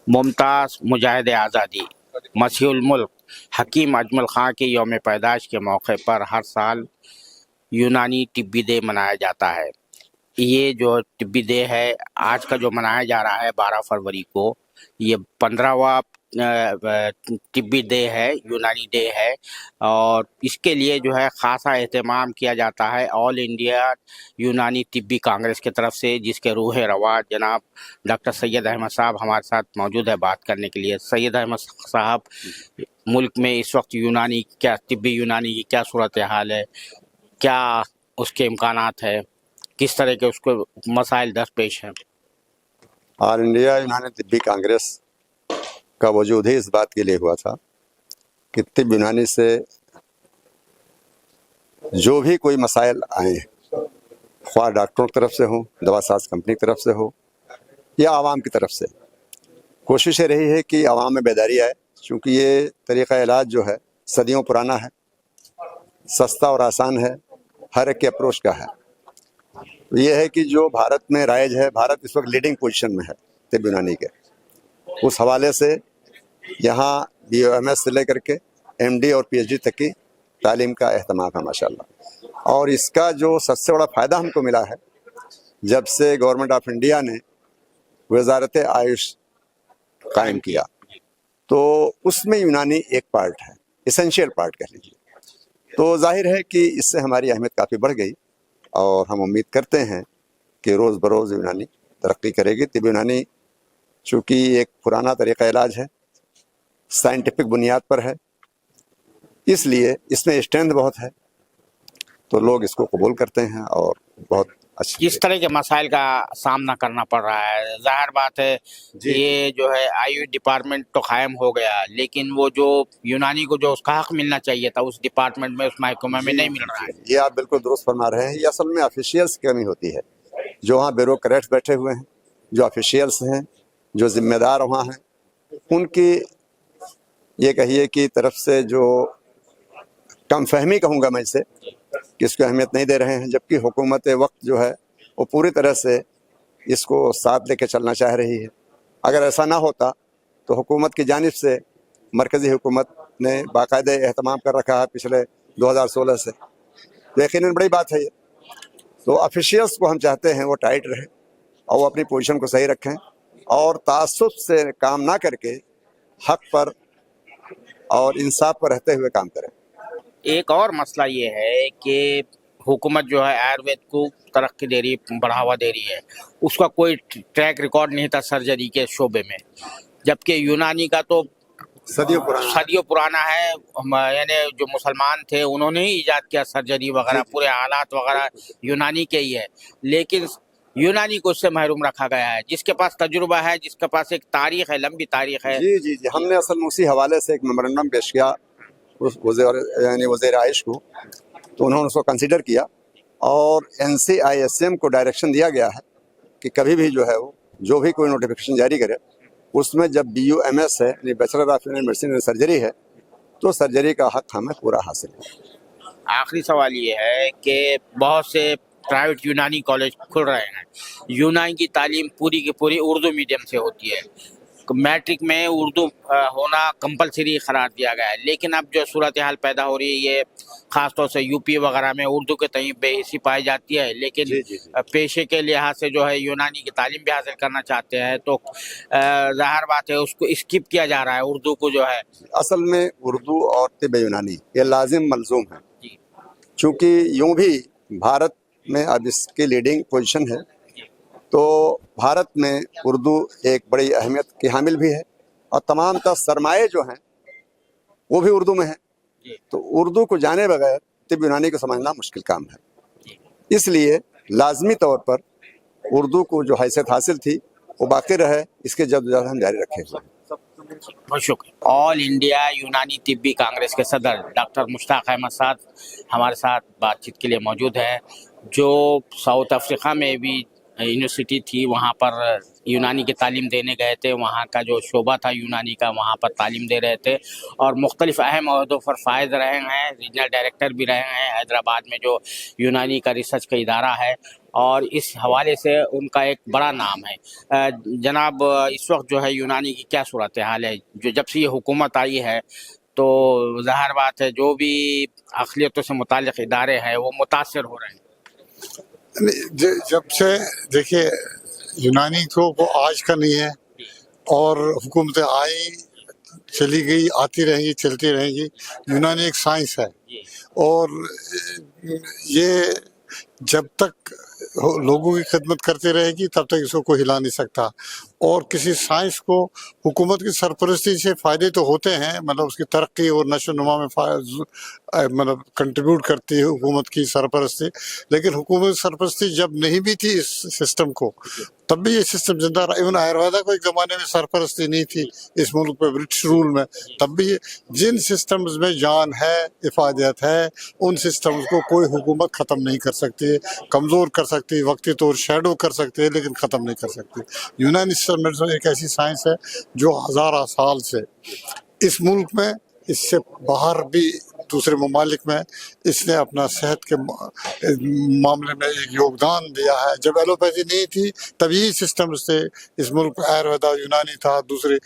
मुमताज़ मुजाहिद आज़ादी मसीहुल मुल्क हकीम अजमल ख़ां के यौम पैदाइश के मौके पर हर साल यूनानी तिब्बी डे मनाया जाता है। ये जो तिब्बी डे है आज का जो मनाया जा रहा है 12 फरवरी को, ये 15वां तिब्बी डे है, यूनानी डे है, और इसके लिए जो है ख़ासा एहतमाम किया जाता है ऑल इंडिया यूनानी तिब्बी कांग्रेस की तरफ से, जिसके रूह रवा जनाब डॉक्टर सैयद अहमद साहब हमारे साथ मौजूद है बात करने के लिए। सैयद अहमद साहब, मुल्क में इस वक्त यूनानी तिब्बी यूनानी की क्या सूरत हाल है, क्या उसके इम्कानात है, किस तरह के उसको मसाइल दरपेश हैं? ऑल इंडिया यूनानी तिब्बी कांग्रेस का वजूद ही इस बात के लिए हुआ था कि तिब्ब यूनानी से जो भी कोई मसाइल आए, ख्वाह डॉक्टरों की तरफ से हो, दवा साज कंपनी की तरफ से हो या आवाम की तरफ से, कोशिश ये रही है कि आवाम में बेदारी आए, क्योंकि ये तरीक़ा इलाज जो है सदियों पुराना है, सस्ता और आसान है, हर एक के अप्रोच का है। तो ये है कि जो भारत में राइज है, भारत इस वक्त लीडिंग पोजीशन में है तिब्ब यूनानी के, उस हवाले से यहाँ BOMS से लेकर के MD और PhD तक की तालीम का अहतमाम है माशाल्लाह। और इसका जो सबसे बड़ा फ़ायदा हमको मिला है, जब से गवर्नमेंट ऑफ इंडिया ने वजारत आयुष कायम किया, तो उसमें यूनानी एक पार्ट है, एसेंशियल पार्ट कह लीजिए। तो जाहिर है कि इससे हमारी अहमियत काफ़ी बढ़ गई और हम उम्मीद करते हैं कि रोज़ बरोज़ यूनानी तरक्की करेगी। तिब्ब यूनानी चूँकि एक पुराना तरीक़ा इलाज है, साइंटिफिक बुनियाद पर है, इसलिए इसमें स्ट्रेंथ बहुत है, तो लोग इसको कबूल करते हैं और बहुत अच्छी। किस तरह के मसाइल का सामना करना पड़ रहा है? ज़ाहिर बात है ये जो है आयुष डिपार्टमेंट तो कायम हो गया, लेकिन वो जो यूनानी को जो उसका हक मिलना चाहिए था उस डिपार्टमेंट में, उस महकमे में नहीं मिल रहा है। ये आप बिल्कुल दुरुस्त फरमा रहे हैं। ये असल में ऑफिशियल्स की कमी होती है, जो वहाँ ब्यूरोक्रेट्स बैठे हुए हैं, जो ऑफिशियल्स हैं, जो जिम्मेदार वहाँ हैं, उनकी ये कहिए कि तरफ से जो कम फहमी कहूँगा मैं इसे, कि इसको अहमियत नहीं दे रहे हैं, जबकि हुकूमत वक्त जो है वो पूरी तरह से इसको साथ लेके चलना चाह रही है। अगर ऐसा ना होता तो हुकूमत की जानिब से मरकज़ी हुकूमत ने बाकायदे एहतमाम कर रखा है पिछले 2016 से, तो यकीनन बड़ी बात है ये। तो ऑफिशियल्स को हम चाहते हैं वो टाइट रहे और वो अपनी पोजीशन को सही रखें और तासुब से काम ना करके हक पर और इंसाफ पर रहते हुए काम करें। एक और मसला ये है कि हुकूमत जो है आयुर्वेद को तरक्की दे रही, बढ़ावा दे रही है, उसका कोई ट्रैक रिकॉर्ड नहीं था सर्जरी के शोबे में, जबकि यूनानी का तो सदियों पुराना है। यानी जो मुसलमान थे उन्होंने ही इजाद किया सर्जरी वगैरह, पूरे हालात वगैरह यूनानी के ही है, लेकिन यूनानी को उससे महरूम रखा गया है। जिसके पास तजुर्बा है, जिसके पास एक तारीख है, लंबी तारीख है। जी जी जी, हमने असल में उसी हवाले से एक मेमोरेंडम पेश किया उस वज़ीर आयुष को, तो उन्होंने उसको कंसिडर किया और NCISM को डायरेक्शन दिया गया है कि कभी भी जो है वो जो भी कोई नोटिफिकेशन जारी करे, उसमें जब BUMS है, यानी bachelor of medicine and surgery है, तो सर्जरी का हक हमें पूरा हासिल है। आखिरी सवाल ये है कि बहुत से प्राइवेट यूनानी कॉलेज खुल रहे हैं, यूनानी की तालीम पूरी की पूरी उर्दू मीडियम से होती है, मैट्रिक में उर्दू होना कंपलसरी करार दिया गया है, लेकिन अब जो सूरत हाल पैदा हो रही है, ये ख़ासतौर से यूपी वगैरह में उर्दू के तई बेहिसी पाई जाती है, लेकिन पेशे के लिहाज से जो है यूनानी की तालीम भी हासिल करना चाहते हैं, तो ज़ाहिर बात है उसको स्किप किया जा रहा है, उर्दू को जो है। असल में उर्दू और तिब्ब यूनानी ये लाजिम मलजूम है, चूँकि यूँ भी भारत में अब इसकी लीडिंग पोजीशन है, तो भारत में उर्दू एक बड़ी अहमियत की हामिल भी है और तमाम तर सरमाए जो हैं वो भी उर्दू में है। तो उर्दू को जाने बगैर तिब्ब यूनानी को समझना मुश्किल काम है, इसलिए लाजमी तौर पर उर्दू को जो हैसियत हासिल थी वो बाकी रहे, इसके जद्दोजहद हम जारी रखे हुए हैं। बहुत शुक्रिया। ऑल इंडिया यूनानी तिब्बी कांग्रेस के सदर डॉक्टर मुश्ताक अहमद साहब हमारे साथ बातचीत के लिए मौजूद है, जो साउथ अफ्रीका में भी यूनिवर्सिटी थी, वहाँ पर यूनानी की तालीम देने गए थे, वहाँ का जो शोबा था यूनानी का, वहाँ पर तालीम दे रहे थे और मुख्तलिफ अहम अहदों पर फायद रहे हैं, रीजनल डायरेक्टर भी रहे हैं हैदराबाद में जो यूनानी का रिसर्च का इदारा है, और इस हवाले से उनका एक बड़ा नाम है। जनाब, इस वक्त जो है यूनानी की क्या सूरत हाल है? जो जब से ये हुकूमत आई है तो ज़ाहिर बात है जो भी अक़लियतों से मुताल्लिक़ इदारे हैं वो मुतासर हो रहे हैं। जब से देखिए यूनानी तो वो आज का नहीं है, और हुकूमतें आई चली गई, आती रहेंगी, चलती रहेंगी। यूनानी एक साइंस है, और ये जब तक लोगों की खिदमत करती रहेगी तब तक इसको कोई हिला नहीं सकता। और किसी साइंस को हुकूमत की सरपरस्ती से फ़ायदे तो होते हैं, मतलब उसकी तरक्की और नशो नुमा में मतलब कंट्रीब्यूट करती है हुकूमत की सरपरस्ती, लेकिन हुकूमत की सरपरस्ती जब नहीं भी थी इस सिस्टम को, तब भी ये सिस्टम जिंदा रहा। इवन आयुर्वेदा को एक ज़माने में सरपरस्ती नहीं थी इस मुल्क पे ब्रिटिश रूल में, तब भी जिन सिस्टम्स में जान है, इफादियत है, उन सिस्टम्स को कोई हुकूमत ख़त्म नहीं कर सकती है। कमज़ोर कर सकती है, वक्ती तौर शैडो कर सकती है, लेकिन ख़त्म नहीं कर सकती। यूनानी मेडिसिन एक ऐसी साइंस है जो हज़ारा साल से इस मुल्क में, इससे बाहर भी दूसरे ममालिक में इसने अपना सेहत के मामले में एक योगदान दिया है। जब एलोपैथी नहीं थी तब यही सिस्टम से इस मुल्क में आयुर्वेदा, यूनानी था, दूसरे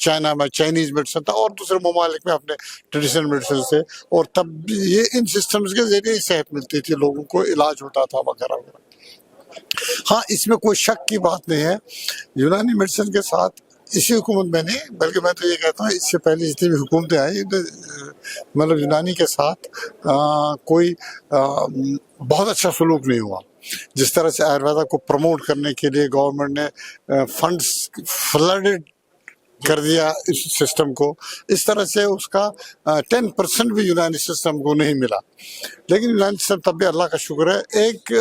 चाइना में चाइनीज़ मेडिसिन था, और दूसरे ममालिक में अपने ट्रेडिशनल मेडिसिन से, और तब ये इन सिस्टम्स के ज़रिए सेहत मिलती थी, लोगों को इलाज होता था वगैरह वगैरह। हाँ, इसमें कोई शक की बात नहीं है, यूनानी मेडिसिन के साथ इसी हुकूमत में नहीं, बल्कि मैं तो ये कहता हूँ इससे पहले जितनी भी हुकूमतें आई, मतलब यूनानी के साथ कोई बहुत अच्छा सलूक नहीं हुआ। जिस तरह से आयुर्वेदा को प्रमोट करने के लिए गवर्नमेंट ने फंड्स फ्लडेड कर दिया इस सिस्टम को, इस तरह से उसका 10% भी यूनानी सिस्टम को नहीं मिला। लेकिन यूनानी सिस्टम तब भी अल्लाह का शुक्र है, एक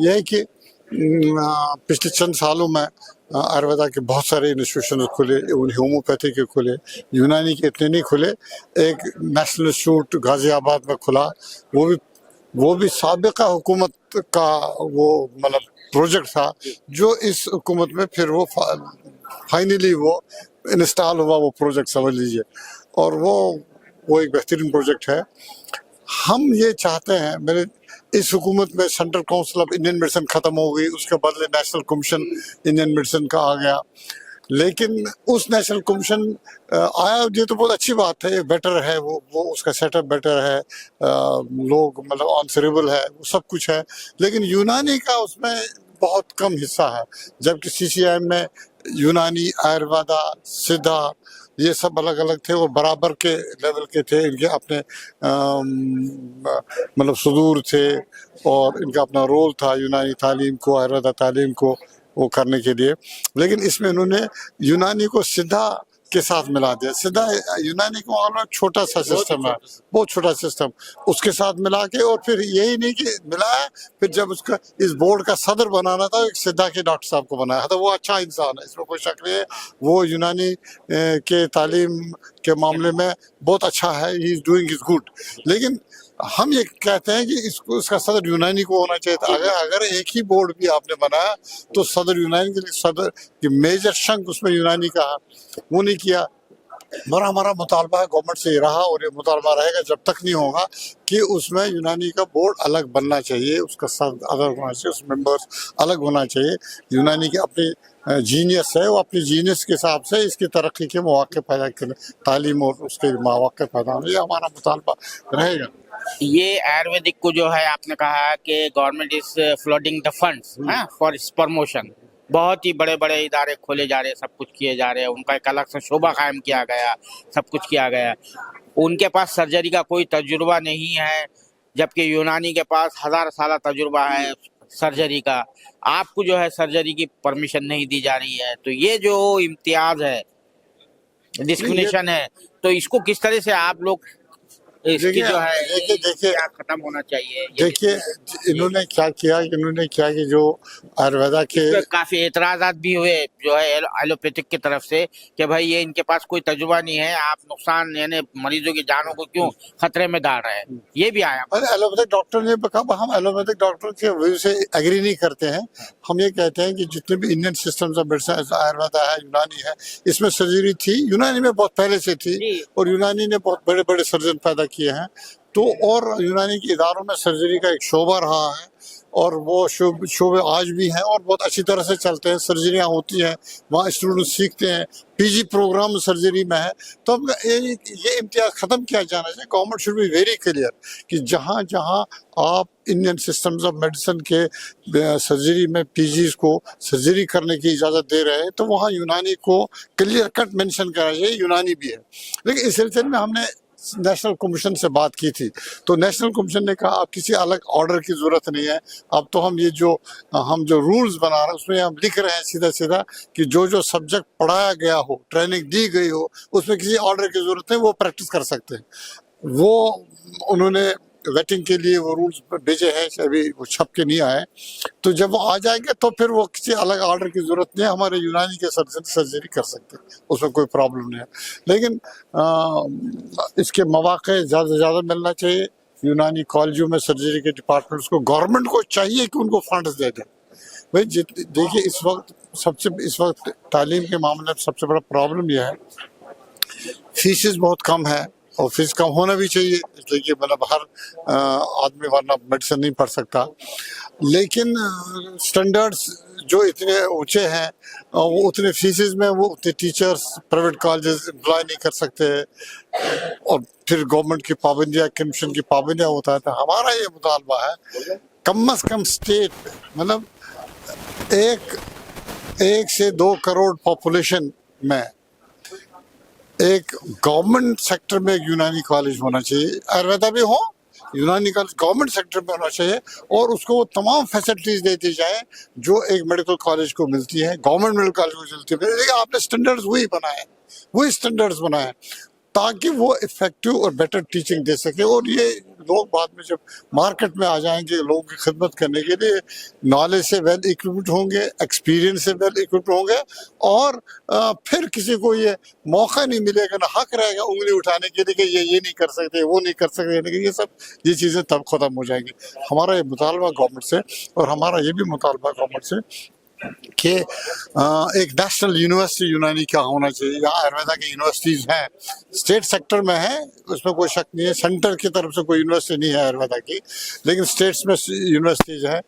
यह है कि पिछले चंद सालों में आयुर्वेदा के बहुत सारे इंस्टीट्यूशन खुले, होम्योपैथी के खुले, यूनानी के इतने नहीं खुले। एक नेशनल इंस्टीट्यूट गाज़ियाबाद में खुला, वो भी साबिका हुकूमत का वो मतलब प्रोजेक्ट था, जो इस हुकूमत में फिर वो फाइनली वो इंस्टॉल हुआ, वो प्रोजेक्ट समझ लीजिए, और वो एक बेहतरीन प्रोजेक्ट है। हम ये चाहते हैं, मेरे इस हुकूमत में central council of Indian medicine ख़त्म हो गई, उसके बदले नेशनल कमीशन इंडियन मेडिसिन का आ गया। लेकिन उस नेशनल कमीशन आया, ये तो बहुत अच्छी बात है, बेटर है, वो उसका सेटअप बेटर है, लोग मतलब आंसरेबल है, वो सब कुछ है, लेकिन यूनानी का उसमें बहुत कम हिस्सा है। जबकि CCIM में यूनानी, आयुर्वेदा, सिद्धा, ये सब अलग अलग थे और बराबर के लेवल के थे। इनके अपने मतलब सुदूर थे, और इनका अपना रोल था यूनानी तालीम को, आयुर्वेदा तालीम को वो करने के लिए। लेकिन इसमें उन्होंने यूनानी को सिद्धा के साथ मिला दिया। सिद्धा यूनानी को मालूम छोटा सा सिस्टम है, बहुत छोटा सिस्टम, उसके साथ मिला के, और फिर यही नहीं कि मिलाया, फिर जब उसका इस बोर्ड का सदर बनाना था, एक सिद्धा के डॉक्टर साहब को बनाया। तो वो अच्छा इंसान है, इसमें कोई शक नहीं है, वो यूनानी के तालीम के मामले में बहुत अच्छा है, he is doing is good. लेकिन हम ये कहते हैं कि इसको, इसका सदर यूनानी को होना चाहिए था। अगर एक ही बोर्ड भी आपने बनाया तो सदर यूनानी के लिए, सदर की मेजर शंक उसमें यूनानी का है, वो नहीं किया। हमारा मुतालबा है गवर्नमेंट से ये रहा, और ये मुतालबा रहेगा जब तक नहीं होगा कि उसमें यूनानी का बोर्ड अलग बनना चाहिए, उसका सदर अलग होना चाहिए, उस मेंबर्स अलग होना चाहिए। यूनानी की अपनी जीनियस है, वो अपनी जीनियस के हिसाब से इसकी तरक्की के मौके पैदा करें, तालीम और उसके मौके पैदा हों, ये हमारा मुतालबा रहेगा। ये आयुर्वेदिक को जो है आपने कहा कि government is floating the funds for इस प्रमोशन, बहुत ही बड़े बड़े इदारे खोले जा रहे हैं, सब कुछ किए जा रहे हैं, उनका एक अलग से शोबा कायम किया गया, सब कुछ किया गया। उनके पास सर्जरी का कोई तजुर्बा नहीं है, जबकि यूनानी के पास 1000 साल तजुर्बा है सर्जरी का। आपको जो है सर्जरी की परमिशन नहीं दी जा रही है, तो ये जो इम्तियाज है, डिस्क्रिमिनेशन है, तो इसको किस तरह से आप लोग इसकी देखिए जो है देखिए देखिए क्या खत्म होना चाहिए ये देखिए इन्होंने क्या किया कि जो आयुर्वेदा के इस पे काफी एतराजात भी हुए जो है एलोपैथिक की तरफ से कि भाई ये इनके पास कोई तजुर्बा नहीं है, आप नुकसान यानी मरीजों की जानों को क्यों खतरे में डाल रहे हैं, ये भी आया। अरे एलोपैथिक डॉक्टर ने कहा, हम एलोपैथिक डॉक्टर के व्यू से एग्री नहीं करते हैं। हम ये कहते हैं कि जितने भी Indian systems of medicine, Ayurveda है, यूनानी है, इसमें सर्जरी थी, यूनानी में बहुत पहले से थी जी। और यूनानी ने बहुत बड़े बड़े सर्जन पैदा किए हैं। तो और यूनानी के इदारों में सर्जरी का एक शोबा रहा है और वो शोबे आज भी हैं और बहुत अच्छी तरह से चलते हैं। सर्जरियाँ होती हैं, वहाँ स्टूडेंट सीखते हैं, पीजी प्रोग्राम सर्जरी में है। तो अब ये इम्तियाज ख़त्म किया जाना चाहिए। Government should be very clear कि जहाँ जहाँ आप इंडियन सिस्टम्स ऑफ मेडिसिन के सर्जरी में पीजीज को सर्जरी करने की इजाज़त दे रहे हैं तो वहाँ यूनानी को क्लियर कट मेंशन करना चाहिए, यूनानी भी है। लेकिन इस सिलसिले में हमने नेशनल कमीशन से बात की थी तो नेशनल कमीशन ने कहा अब किसी अलग ऑर्डर की जरूरत नहीं है, अब तो हम जो रूल्स बना रहे हैं उसमें हम लिख रहे हैं सीधा सीधा कि जो सब्जेक्ट पढ़ाया गया हो, ट्रेनिंग दी गई हो, उसमें किसी ऑर्डर की जरूरत नहीं, वो प्रैक्टिस कर सकते हैं। वो उन्होंने वेटिंग के लिए वो रूल्स भेजे हैं, अभी वो छप के नहीं आए। तो जब वो आ जाएंगे तो फिर वो किसी अलग ऑर्डर की जरूरत नहीं है, हमारे यूनानी के सर्जन सर्जरी कर सकते हैं, उसमें कोई प्रॉब्लम नहीं है। लेकिन इसके मौके ज़्यादा से ज़्यादा मिलना चाहिए। यूनानी कॉलेजों में सर्जरी के डिपार्टमेंट्स को, गवर्नमेंट को चाहिए कि उनको फंड्स दे दें। भाई देखिए इस वक्त तालीम के मामले में सबसे बड़ा प्रॉब्लम यह है फीसेस बहुत कम है और फीस कम होना भी चाहिए, इसलिए कि मतलब हर आदमी वरना मेडिसिन नहीं पढ़ सकता। लेकिन स्टैंडर्ड्स जो इतने ऊंचे हैं वो उतने फीसेस में वो उतने टीचर्स प्राइवेट कॉलेजेस एम्प्लॉय नहीं कर सकते और फिर गवर्नमेंट की पाबंदियाँ, कमीशन की पाबंदियाँ होता है। तो हमारा ये मुतालबा है कम से कम स्टेट मतलब 1 से 2 करोड़ पॉपुलेशन में एक गवर्नमेंट सेक्टर में एक यूनानी कॉलेज होना चाहिए। आयुर्वेदा भी हो, यूनानी कॉलेज गवर्नमेंट सेक्टर में होना चाहिए और उसको वो तमाम फैसिलिटीज दे दी जाए जो एक मेडिकल कॉलेज को मिलती है, गवर्नमेंट मेडिकल कॉलेज को मिलती है। लेकिन आपने स्टैंडर्ड्स वही स्टैंडर्ड्स बनाए ताकि वो इफेक्टिव और बेटर टीचिंग दे सके। और ये लोग बाद में जब मार्केट में आ जाएंगे लोगों की खिदमत करने के लिए नॉलेज से वेल इक्विप्ड होंगे, एक्सपीरियंस से वेल इक्विप्ड होंगे और फिर किसी को ये मौका नहीं मिलेगा, ना हक रहेगा उंगली उठाने के लिए कि ये नहीं कर सकते, वो नहीं कर सकते। लेकिन ये चीज़ें तब ख़त्म हो जाएंगी। हमारा ये मुतालबा गवर्नमेंट से और हमारा ये भी मुतालबा गवर्नमेंट से कि एक नेशनल यूनिवर्सिटी यूनानी का होना चाहिए। यहाँ आयुर्वेदा की यूनिवर्सिटीज़ हैं, स्टेट सेक्टर में है, उसमें कोई शक नहीं है। सेंटर की तरफ से कोई यूनिवर्सिटी नहीं है आयुर्वेदा की, लेकिन स्टेट्स में यूनिवर्सिटीज़ हैं।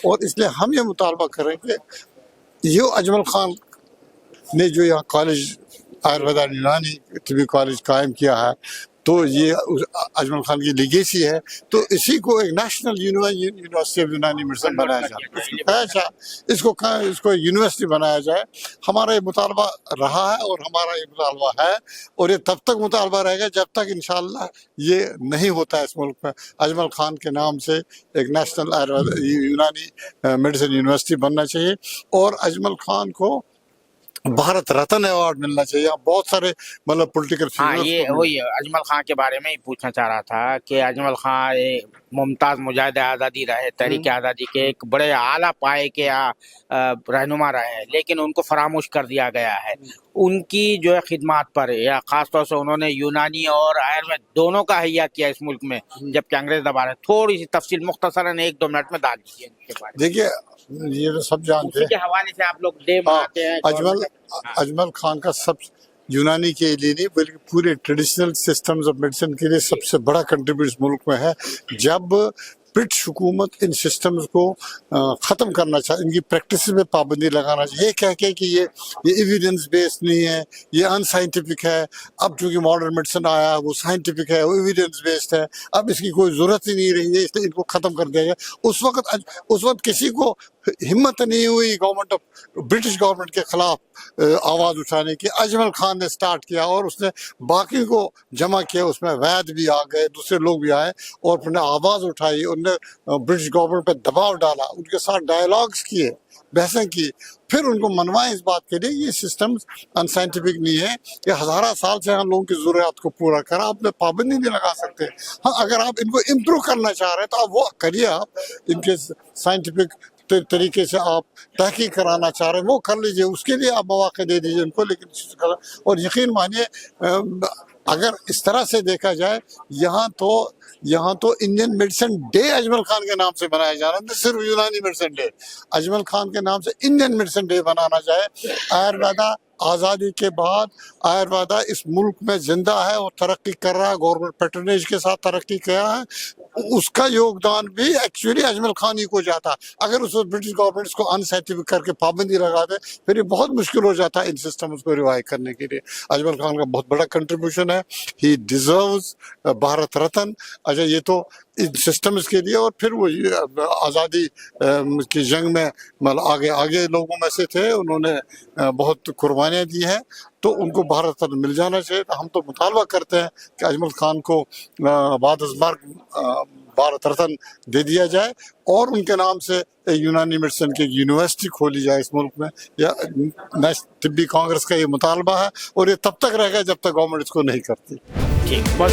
और इसलिए हम ये मुतालबा करें कि ये अजमल खान ने जो यहाँ कॉलेज आयुर्वेदा यूनानी तिब्बी कॉलेज कायम किया है तो ये अजमल खान की लिगेसी है, तो इसी को एक नेशनल यूनिवर्सिटी ऑफ यूनानी मेडिसिन बनाया जाए, इसको यूनिवर्सिटी बनाया जाए। हमारा ये मुतालबा रहा है और हमारा ये मुतालबा है और ये तब तक मुतालबा रहेगा जब तक इंशाअल्लाह ये नहीं होता है इस मुल्क में। अजमल खान के नाम से एक नेशनल यूनानी मेडिसिन यूनिवर्सिटी बनना चाहिए और अजमल खान को भारत रत्न अवार्ड मिलना चाहिए। बहुत सारे मतलब पॉलिटिकल हाँ, ये वही अजमल खां के बारे में ही पूछना चाह रहा था कि अजमल खां मुमताज मुजाहिद आज़ादी रहे, तहरीक आज़ादी के एक बड़े आला पाए के रहनुमा रहे, लेकिन उनको फरामोश कर दिया गया है। उनकी जो है खिदमात पर या ख़ासतौर से उन्होंने यूनानी और आयुर्वेद दोनों का हय्या किया इस मुल्क में जबकि अंग्रेज दबा रहे। थोड़ी सी तफसील मुख्तसरन 1-2 मिनट में डाल दीजिए इनके बारे में। देखिए ये तो सब जानते हैं के हवाले से आप लोग डे मनाते हैं। अजमल खान का सब यूनानी के लिए नहीं बल्कि पूरे ट्रेडिशनल सिस्टम्स ऑफ मेडिसिन के लिए सबसे बड़ा कंट्रीब्यूशन मुल्क में है। जब ब्रिटिश हुकूमत इन सिस्टम्स को ख़त्म करना चाहिए, इनकी प्रैक्टिस में पाबंदी लगाना चाहिए, ये कह के कि ये एविडेंस बेस्ड नहीं है, ये अनसाइंटिफिक है। अब चूँकि मॉडर्न मेडिसिन आया वो साइंटिफिक है, वो एविडेंस बेस्ड है, अब इसकी कोई ज़रूरत ही नहीं रही है, इसलिए इनको ख़त्म कर दिया गया। उस वक्त किसी को हिम्मत नहीं हुई ब्रिटिश गवर्नमेंट के खिलाफ आवाज़ उठाने की। अजमल खान ने स्टार्ट किया और उसने बाकी को जमा किया, उसमें वैद भी आ गए, दूसरे लोग भी आए और उन्होंने आवाज़ उठाई, उन्होंने ब्रिटिश गवर्नमेंट पर दबाव डाला, उनके साथ डायलॉग्स किए, बहसें की, फिर उनको मनवाएं इस बात के लिए ये सिस्टम अनसाइंटिफिक नहीं है, ये हज़ारा साल से हम लोगों की ज़रूरत को पूरा करा, आप में पाबंदी नहीं लगा सकते। हाँ, अगर आप इनको इम्प्रूव करना चाह रहे हैं तो आप वो करिए, आप इनके साइंटिफिक तरीके से आप तहकीक कराना चाह रहे हैं वो कर लीजिए, उसके लिए आप मौके दे दीजिए उनको। लेकिन और यकीन मानिए अगर इस तरह से देखा जाए, यहाँ तो Indian medicine day Ajmal Khan के नाम से बनाया जा रहा है, सिर्फ यूनानी मेडिसिन डे, अजमल खान के नाम से इंडियन मेडिसिन डे बनाना चाहे। आयुर्वेदा आज़ादी के बाद आयुर्वेदा इस मुल्क में जिंदा है और तरक्की कर रहा है, गवर्नमेंट पैट्रनेज के साथ तरक्की किया है, उसका योगदान भी एक्चुअली अजमल खान ही को जाता। अगर उस ब्रिटिश गवर्नमेंट इसको अनसाइंटिफिक करके पाबंदी लगा दे फिर ये बहुत मुश्किल हो जाता है इन सिस्टम्स को रिवाइव करने के लिए। अजमल खान का बहुत बड़ा कंट्रीब्यूशन है, ही डिजर्व्स भारत रत्न। अच्छा, ये तो इन सिस्टम्स के लिए, और फिर वो आज़ादी की जंग में मतलब आगे लोगों में से थे, उन्होंने बहुत कुर्बानियाँ दी हैं, तो उनको भारत रत्न मिल जाना चाहिए। तो हम तो मुतालबा करते हैं कि अजमल खान को भारत रत्न दे दिया जाए और उनके नाम से यूनानी मेडिसिन की यूनिवर्सिटी खोली जाए इस मुल्क में। या तिब्बी कांग्रेस का ये मुतालबा है और ये तब तक रहेगा जब तक गवर्नमेंट इसको नहीं करती। ठीक, बस